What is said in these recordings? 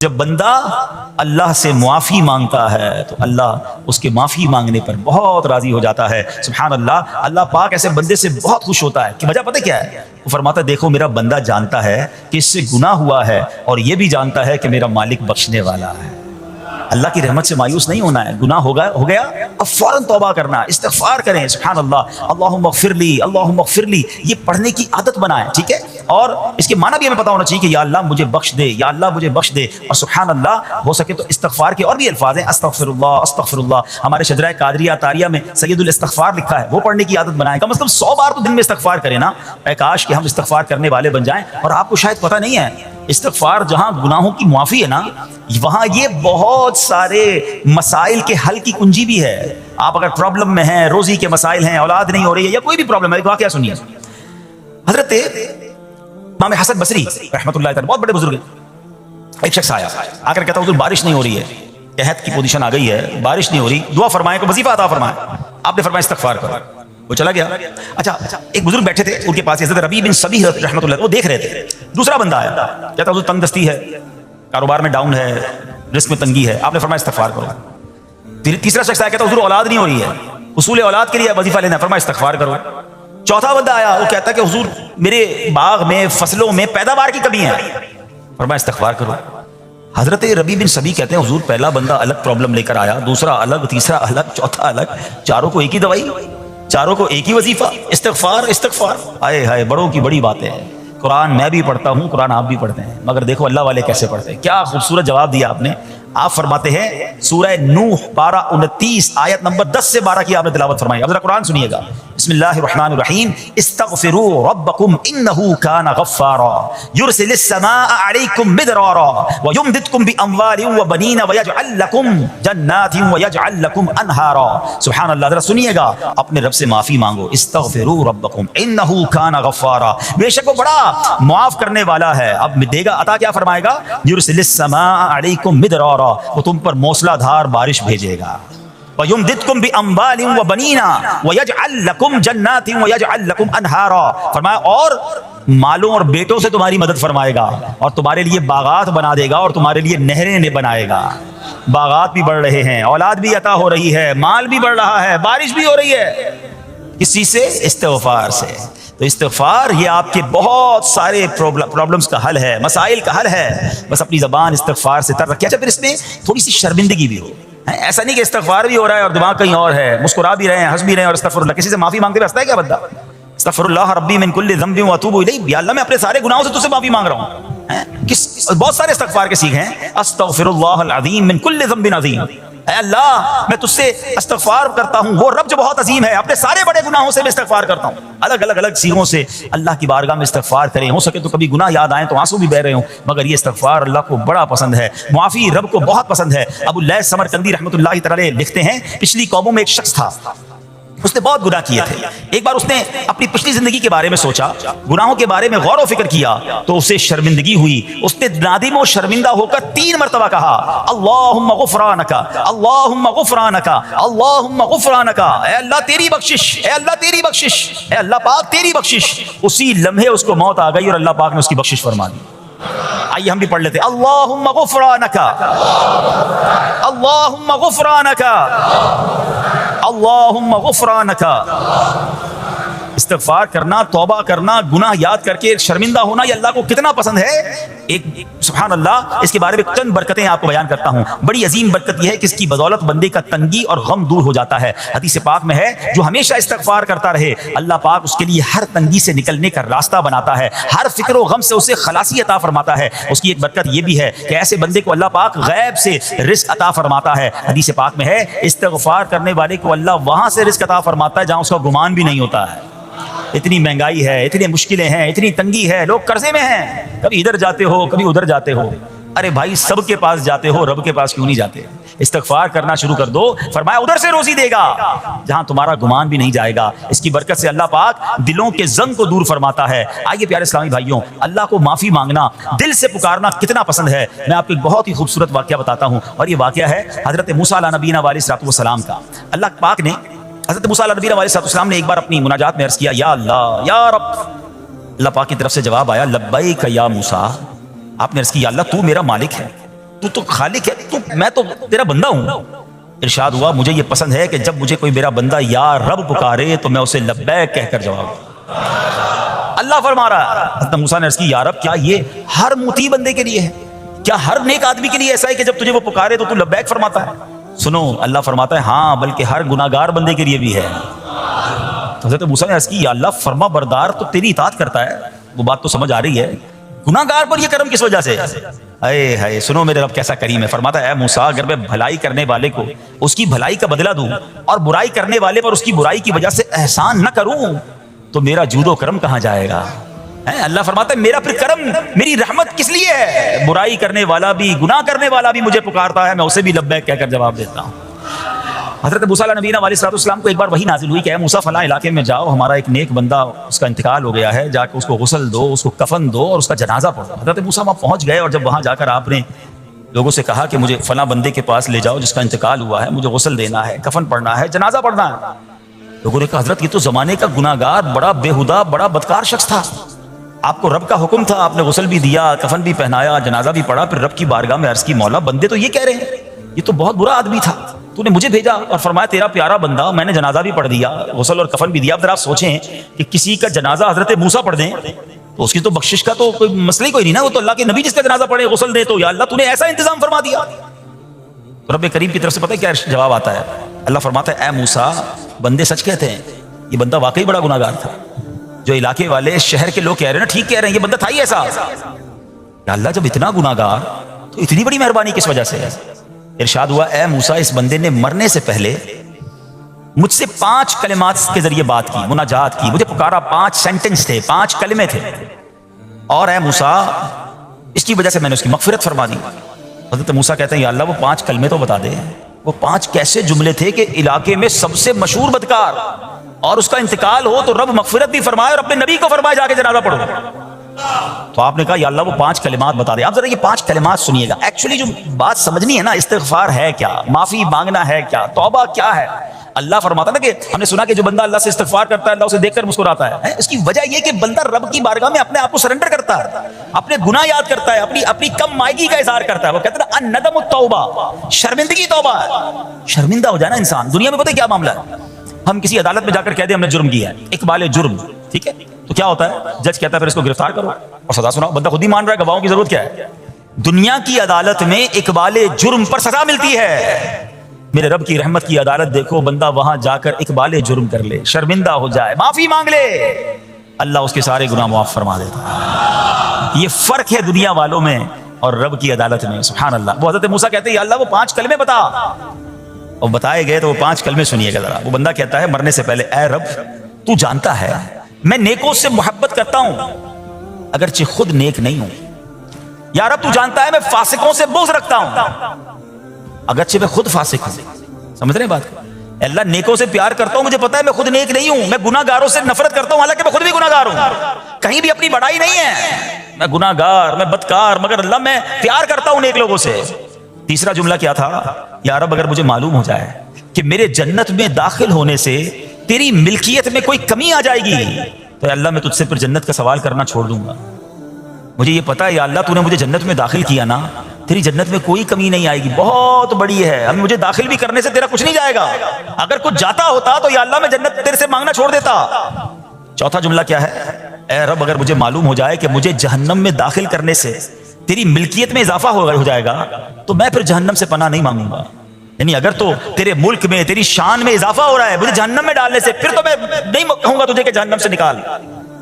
جب بندہ اللہ سے معافی مانگتا ہے تو اللہ اس کے معافی مانگنے پر بہت راضی ہو جاتا ہے. سبحان اللہ. اللہ پاک ایسے بندے سے بہت خوش ہوتا ہے. کہ وجہ پتہ کیا ہے؟ وہ فرماتا ہے دیکھو میرا بندہ جانتا ہے کہ اس سے گناہ ہوا ہے اور یہ بھی جانتا ہے کہ میرا مالک بخشنے والا ہے. اللہ کی رحمت سے مایوس نہیں ہونا ہے. گناہ ہو گیا اب فوراً توبہ کرنا, استغفار کریں. سبحان اللہ. اللہم اغفر لی, اللہم اغفر لی, یہ پڑھنے کی عادت بنائیں. ٹھیک ہے, اور اس کے معنی بھی ہمیں پتہ ہونا چاہیے کہ یا اللہ مجھے بخش دے, یا اللہ مجھے بخش دے. اور سبحان اللہ, ہو سکے تو استغفار کے اور بھی الفاظ ہیں, استغفر اللہ, استغفر اللہ. ہمارے شجرہ قادریہ طاریہ میں سید الاستغفار لکھا ہے, وہ پڑھنے کی عادت بنائیں. کم از کم 100 بار تو دن میں استغفار کریں نا. اے کاش کہ ہم استغفار کرنے والے بن جائیں. اور آپ کو شاید پتہ نہیں ہے, استغفار جہاں گناہوں کی معافی ہے نا, وہاں یہ بہت سارے مسائل کے حل کی کنجی بھی ہے. آپ اگر پرابلم میں ہیں, روزی کے مسائل ہیں, اولاد نہیں ہو رہی ہے, یا کوئی بھی پرابلم ہے, ایک واقعہ سنیے. حضرت امام حسن بصری رحمۃ اللہ تعالی, بہت بڑے بزرگ ہیں. ایک شخص آیا, آ کر کہتا حضور بارش نہیں ہو رہی ہے, قحط کی پوزیشن آ گئی ہے, بارش نہیں ہو رہی, دعا فرمائیں, کو وظیفہ عطا فرمائیں. آپ نے فرمایا استغفار کرو. وہ چلا گیا. اچھا, ایک بزرگ بیٹھے تھے, ان کے پاس حضرت ربیع بن صبیح رحمۃ اللہ, وہ دیکھ رہے تھے. دوسرا بندہ آیا, کہتا حضور تنگ دستی ہے, کاروبار میں ڈاؤن ہے, رزق میں تنگی ہے. آپ نے فرمایا استغفار کرو. تیسرا شخص آیا, کہتا حضور اولاد نہیں ہو رہی ہے, حصول اولاد کے لیے وظیفہ لینا ہے. فرمایا استغفار کرو. چوتھا بندہ آیا, وہ کہتا ہے کہ حضور میرے باغ میں, فصلوں میں پیداوار کی کمی ہے. فرمایا استغفار کرو. حضرت ربیع بن صبیح کہتے ہیں حضور پہلا بندہ الگ پرابلم لے کر آیا, دوسرا الگ, تیسرا الگ, چوتھا الگ, چاروں کو ایک ہی دوائی, چاروں کو ایک ہی وظیفہ, استغفار استغفار. آئے ہائے, بڑوں کی بڑی باتیں ہیں. قرآن میں بھی پڑھتا ہوں, قرآن آپ بھی پڑھتے ہیں, مگر دیکھو اللہ والے کیسے پڑھتے ہیں. کیا خوبصورت جواب دیا آپ نے. آپ فرماتے ہیں سورہ نوح پارہ 29 آیت نمبر 10 سے 12 کی آپ نے تلاوت فرمائی. اب ذرا قرآن سنیے گا. بسم اللہ الرحمن الرحیم. استغفروا ربکم انہ کان غفارا یرسل السماء علیکم مدرارا ویمددکم باموال وبنین ویجعل لکم جنات ویجعل لکم انہارا. سبحان اللہ. ذرا سنیے گا, اپنے رب سے معافی مانگو. استغفروا ربکم انہ کان غفارا, بے شک وہ بڑا معاف کرنے والا ہے. اب دے گا عطا, کیا فرمائے گا؟ یرسل السماء علیکم مدرارا, وہ تم پر موسلا دھار بارش بھیجے گا. وَيُمْدِدْكُمْ بِأَمْوَالٍ وَبَنِينَ وَيَجْعَلْ لَكُمْ جَنَّاتٍ وَيَجْعَلْ لَكُمْ أَنْهَارًا. فرمایا اور مالوں اور بیٹوں سے تمہاری مدد فرمائے گا, اور تمہارے لیے باغات بنا دے گا, اور تمہارے لیے نہریں بنائے گا. باغات بھی بڑھ رہے ہیں, اولاد بھی عطا ہو رہی ہے, مال بھی بڑھ رہا ہے, بارش بھی ہو رہی ہے. کسی سے؟ استغفار سے. تو استغفار یہ آپ کے بہت سارے پرابلمز کا حل ہے, مسائل کا حل ہے. بس اپنی زبان استغفار سے تر رکھیں. اچھا, پھر اس میں تھوڑی سی شرمندگی بھی ہو. ایسا نہیں کہ استغفار بھی ہو رہا ہے اور دماغ کہیں اور ہے, مسکرا بھی رہے ہیں, ہنس بھی رہے ہیں, اور استغفر اللہ, کسی سے معافی مانگتے ہوئے ہنستا ہے کیا بندہ؟ استغفر اللہ ربی من کل ذنب واتوب الیہ. یا اللہ میں اپنے سارے گناہوں سے تجھ سے معافی مانگ رہا ہوں. بہت سارے استغفار کے سیکھ ہیں. استغفر اللہ العظیم من کل ذنب عظیم. اے اللہ میں تجھ سے استغفار کرتا ہوں, وہ رب جو بہت عظیم ہے, اپنے سارے بڑے گناہوں سے میں استغفار کرتا ہوں. الگ الگ سیغوں سے اللہ کی بارگاہ میں استغفار کریں. ہو سکے تو کبھی گناہ یاد آئیں تو آنسو بھی بہ رہے ہوں, مگر یہ استغفار اللہ کو بڑا پسند ہے, معافی رب کو بہت پسند ہے. ابو اللیث سمرقندی رحمۃ اللہ تعالی لکھتے ہیں پچھلی قوموں میں ایک شخص تھا, اس نے بہت گناہ کیے تھے. ایک بار اس نے اپنی پچھلی زندگی کے بارے میں سوچا, گناہوں کے بارے میں غور و فکر کیا, تو اسے شرمندگی ہوئی. اس نے نادم و شرمندہ ہو کر 3 مرتبہ کہا اللہم غفرانک, اللہم غفرانک, اللہم غفرانک. اے اللہ تیری بخشش, اے اللہ تیری بخشش, اے اللہ پاک تیری بخشش. اسی لمحے اس کو موت آ گئی اور اللہ پاک نے اس کی بخشش فرما دی. آئیے ہم بھی پڑھ لیتے. اللہم غفرانک, اللہم غفرانک, اللہم غفرانک. استغفار کرنا, توبہ کرنا, گناہ یاد کر کے شرمندہ ہونا, یہ اللہ کو کتنا پسند ہے. ایک سبحان اللہ, اس کے بارے میں چند برکتیں آپ کو بیان کرتا ہوں. بڑی عظیم برکت یہ ہے کہ اس کی بدولت بندے کا تنگی اور غم دور ہو جاتا ہے. حدیث پاک میں ہے جو ہمیشہ استغفار کرتا رہے, اللہ پاک اس کے لیے ہر تنگی سے نکلنے کا راستہ بناتا ہے, ہر فکر و غم سے اسے خلاصی عطا فرماتا ہے. اس کی ایک برکت یہ بھی ہے کہ ایسے بندے کو اللہ پاک غیب سے رزق عطا فرماتا ہے. حدیث پاک میں ہے استغفار کرنے والے کو اللہ وہاں سے رزق عطا فرماتا ہے جہاں اس کا گمان بھی نہیں ہوتا ہے. اتنی مہنگائی ہے, اتنی مشکلیں ہیں, اتنی تنگی ہے, لوگ قرضے میں ہیں, کبھی ادھر جاتے ہو کبھی ادھر جاتے ہو. ارے بھائی سب کے پاس جاتے ہو, رب کے پاس کیوں نہیں جاتے؟ استغفار کرنا شروع کر دو, فرمایا ادھر سے روزی دے گا جہاں تمہارا گمان بھی نہیں جائے گا. اس کی برکت سے اللہ پاک دلوں کے زنگ کو دور فرماتا ہے. آئیے پیارے اسلامی بھائیوں, اللہ کو معافی مانگنا, دل سے پکارنا کتنا پسند ہے. میں آپ کو ایک بہت ہی خوبصورت واقعہ بتاتا ہوں, اور یہ واقعہ ہے حضرت موسیٰ علیہ نبینا علیہ السلام کا. اللہ پاک نے حضرت موسیٰ علیہ نبی علیہ السلام نے ایک بار اپنی مناجات میں عرض کیا یا اللہ یا رب. اللہ پاک کی طرف سے جواب آیا لبیک یا موسیٰ. آپ نے عرض کی یا اللہ تو میرا مالک ہے, تو خالق ہے، میں تو تیرا بندہ ہوں۔ ارشاد ہوا مجھے یہ پسند ہے کہ جب مجھے کوئی میرا بندہ یا رب پکارے تو میں اسے لبیک کہہ کر جواب دوں۔ اللہ فرما رہا ہے، حضرت موسیٰ نے عرض کی یا رب کیا یہ ہر مطیع بندے کے لیے ہے؟ کیا ہر نیک آدمی کے لیے ایسا ہے کہ جب تجھے وہ پکارے تو لبیک فرماتا ہے؟ سنو اللہ فرماتا ہے ہاں بلکہ ہر گناہگار بندے کے لیے بھی ہے۔ حضرت موسیٰ نے عرض کی یا اللہ فرما بردار تو تیری اطاعت کرتا ہے، وہ بات تو سمجھ آ رہی ہے، گناہگار پر یہ کرم کس وجہ سے؟ اے ہائے سنو میرے رب کیسا کریم ہے، فرماتا ہے اے موسیٰ اگر میں بھلائی کرنے والے کو اس کی بھلائی کا بدلہ دوں اور برائی کرنے والے پر اس کی برائی کی وجہ سے احسان نہ کروں تو میرا جود و کرم کہاں جائے گا؟ اللہ فرماتا ہے میرا پھر کرم میری رحمت کس لیے ہے؟ برائی کرنے والا بھی گناہ کرنے والا بھی مجھے پکارتا ہے، میں اسے بھی لبیک کہہ کر جواب دیتا ہوں۔ حضرت موسیٰ علیہ نبینا علیہ السلام کو ایک بار وحی نازل ہوئی کہ اے موسیٰ فلاں علاقے میں جاؤ، ہمارا ایک نیک بندہ اس کا انتقال ہو گیا ہے، جا کے اس کو غسل دو، اس کو کفن دو اور اس کا جنازہ پڑھو۔ حضرت موسیٰ وہاں پہنچ گئے اور جب وہاں جا کر آپ نے لوگوں سے کہا کہ مجھے فلاں بندے کے پاس لے جاؤ جس کا انتقال ہوا ہے، مجھے غسل دینا ہے، کفن پڑھنا ہے، جنازہ پڑھنا ہے، لوگوں نے کہا حضرت یہ تو زمانے کا گناہگار بڑا بےہودہ بڑا بدکار شخص تھا، آپ کو رب کا حکم تھا، آپ نے غسل بھی دیا، کفن بھی پہنایا، جنازہ بھی پڑھا، پھر رب کی بارگاہ میں عرض کی مولا بندے تو یہ کہہ رہے ہیں یہ تو بہت برا آدمی تھا، تو نے مجھے بھیجا اور فرمایا تیرا پیارا بندہ، میں نے جنازہ بھی پڑھ دیا، غسل اور کفن بھی دیا۔ اب ذرا آپ سوچیں کہ کسی کا جنازہ حضرت موسیٰ پڑھ دیں تو اس کی تو بخشش کا تو کوئی مسئلہ ہی کوئی نہیں نا، وہ تو اللہ کے نبی جس کا جنازہ پڑھے غسل دے تو یا اللہ تو نے ایسا انتظام فرما دیا۔ رب کریم کی طرف سے پتہ ہے کیا جواب آتا ہے؟ اللہ فرماتا ہے اے موسیٰ بندے سچ کہتے ہیں، یہ بندہ واقعی بڑا گناہگار تھا، جو علاقے والے شہر کے لوگ کہہ رہے ہیں نا ٹھیک کہہ رہے ہیں، یہ بندہ تھا ہی ایسا۔ یا اللہ جب اتنا گناہگار تو اتنی بڑی مہربانی کس وجہ سے ہے؟ ارشاد ہوا اے موسیٰ اس بندے نے مرنے سے پہلے مجھ سے 5 کلمات کے ذریعے بات کی، مناجات کی، مجھے پکارا، 5 سینٹنس تھے، 5 کلمے تھے، اور اے موسیٰ اس کی وجہ سے میں نے اس کی مغفرت فرما دی۔ حضرت موسیٰ کہتے ہیں یا اللہ وہ 5 کلمے تو بتا دے، وہ 5 کیسے جملے تھے کہ علاقے میں سب سے مشہور بدکار اور اس کا انتقال ہو تو رب مغفرت بھی فرمائے اور اپنے نبی کو فرمائے جا کے جنازہ پڑھو۔ تو آپ نے کہا یا اللہ وہ 5 کلمات بتا دے۔ آپ ذرا یہ 5 کلمات سنیے گا، ایکچولی جو بات سمجھنی ہے نا، استغفار ہے کیا، معافی مانگنا ہے کیا، توبہ کیا ہے؟ اللہ فرماتا نا کہ ہم نے سنا کہ جو بندہ اللہ سے استغفار کرتا ہے اللہ اسے دیکھ کر مسکراتا ہے، اس کی وجہ یہ کہ بندہ رب کی بارگاہ میں اپنے آپ کو سرنڈر کرتا ہے، اپنے گناہ یاد کرتا ہے، اپنی کم مائگی کا اظہار کرتا ہے۔ وہ کہتے ہیں الندم التوبہ، شرمندگی توبہ ہے، شرمندہ ہو جائے نا انسان۔ دنیا میں پتہ ہے کیا معاملہ ہے؟ ہم کسی عدالت میں جا کر کہہ دیں ہم نے جرم کیا ہے، اقبال جرم، ٹھیک ہے، تو کیا ہوتا ہے؟ جج کہتا ہے پھر اس کو گرفتار کرو اور سزا سناؤ، بندہ خود ہی مان رہا ہے، گواہوں کی ضرورت کیا ہے؟ دنیا کی عدالت میں اقبال جرم پر سزا ملتی ہے، میرے رب کی رحمت کی عدالت دیکھو، بندہ وہاں جا کر اقبال جرم کر لے، شرمندہ ہو جائے، معافی مانگ لے، اللہ اس کے سارے گناہ معاف فرما دیتا ہے۔ یہ فرق ہے دنیا والوں میں اور رب کی عدالت میں، سبحان اللہ۔ وہ حضرت موسیٰ کہتے ہیں یا اللہ وہ 5 کلمے بتا، اور بتائے گئے تو وہ 5 کلمے سنیے گا ذرا۔ وہ بندہ کہتا ہے مرنے سے پہلے اے رب تو جانتا ہے میں نیکوں سے محبت کرتا ہوں اگرچہ خود نیک نہیں ہوں، یا رب تو جانتا ہے میں فاسقوں سے بغض رکھتا ہوں اگرچہ میں خود فاسق ہوں۔ سمجھ رہے ہیں بات؟ اللہ نیکوں سے پیار کرتا ہوں، مجھے پتا ہے میں خود نیک نہیں ہوں، میں گناہ گاروں سے نفرت کرتا ہوں حالانکہ میں خود بھی گناہ گار ہوں، کہیں بھی اپنی بڑائی نہیں ہے، میں گناہ گار، میں بدکار، مگر اللہ میں پیار کرتا ہوں نیک لوگوں سے۔ تیسرا جملہ کیا تھا؟ یا رب اگر مجھے معلوم ہو جائے کہ میرے جنت میں داخل ہونے سے تیری ملکیت میں کوئی کمی آ جائے گی تو اللہ میں تجھ سے پھر جنت کا سوال کرنا چھوڑ دوں گا۔ مجھے یہ پتا ہے یا اللہ تو نے مجھے جنت میں داخل کیا نا، تیری جنت میں کوئی کمی نہیں آئے گی، بہت بڑی ہے، اب مجھے داخل بھی کرنے سے تیرا کچھ نہیں جائے گا، اگر کچھ جاتا ہوتا تو یا اللہ میں جنت تیرے سے مانگنا چھوڑ دیتا۔ چوتھا جملہ کیا ہے؟ اے رب اگر مجھے معلوم ہو جائے کہ مجھے جہنم میں داخل کرنے سے تیری ملکیت میں اضافہ ہو جائے گا تو میں پھر جہنم سے پناہ نہیں مانگوں گا، یعنی اگر تو تیرے ملک میں تیری شان میں اضافہ ہو رہا ہے مجھے جہنم میں ڈالنے سے، پھر تو میں نہیں کہوں گا تجھے کہ جہنم سے نکال،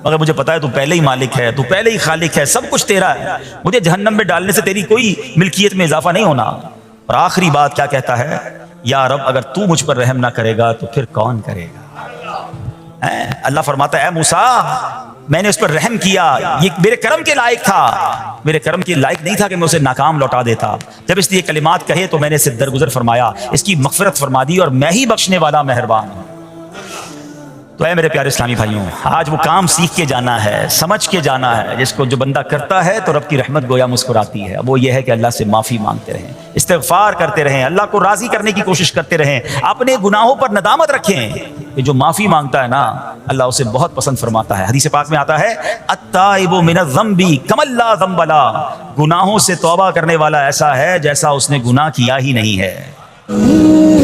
مگر مجھے پتا ہے تو پہلے ہی مالک ہے، تو پہلے ہی خالق ہے، سب کچھ تیرا ہے، مجھے جہنم میں ڈالنے سے تیری کوئی ملکیت میں اضافہ نہیں ہونا۔ اور آخری بات کیا کہتا ہے؟ یا رب اگر تو مجھ پر رحم نہ کرے گا تو پھر کون کرے گا؟ اللہ فرماتا ہے اے موسیٰ میں نے اس پر رحم کیا، یہ میرے کرم کے لائق تھا، میرے کرم کے لائق نہیں تھا کہ میں اسے ناکام لوٹا دیتا، جب اس نے یہ کلمات کہے تو میں نے اسے درگزر فرمایا، اس کی مغفرت فرما دی، اور میں ہی بخشنے والا مہربان ہوں۔ تو اے میرے پیارے اسلامی بھائیوں، آج وہ کام سیکھ کے جانا ہے، سمجھ کے جانا ہے، جس کو جو بندہ کرتا ہے تو رب کی رحمت گویا مسکراتی ہے، وہ یہ ہے کہ اللہ سے معافی مانگتے رہیں، استغفار کرتے رہیں، اللہ کو راضی کرنے کی کوشش کرتے رہیں، اپنے گناہوں پر ندامت رکھیں۔ کہ جو معافی مانگتا ہے نا اللہ اسے بہت پسند فرماتا ہے. حدیث پاک میں آتا ہے التائب من الذنب کمن لا ذنب له، گناہوں سے توبہ کرنے والا ایسا ہے جیسا اس نے گناہ کیا ہی نہیں ہے.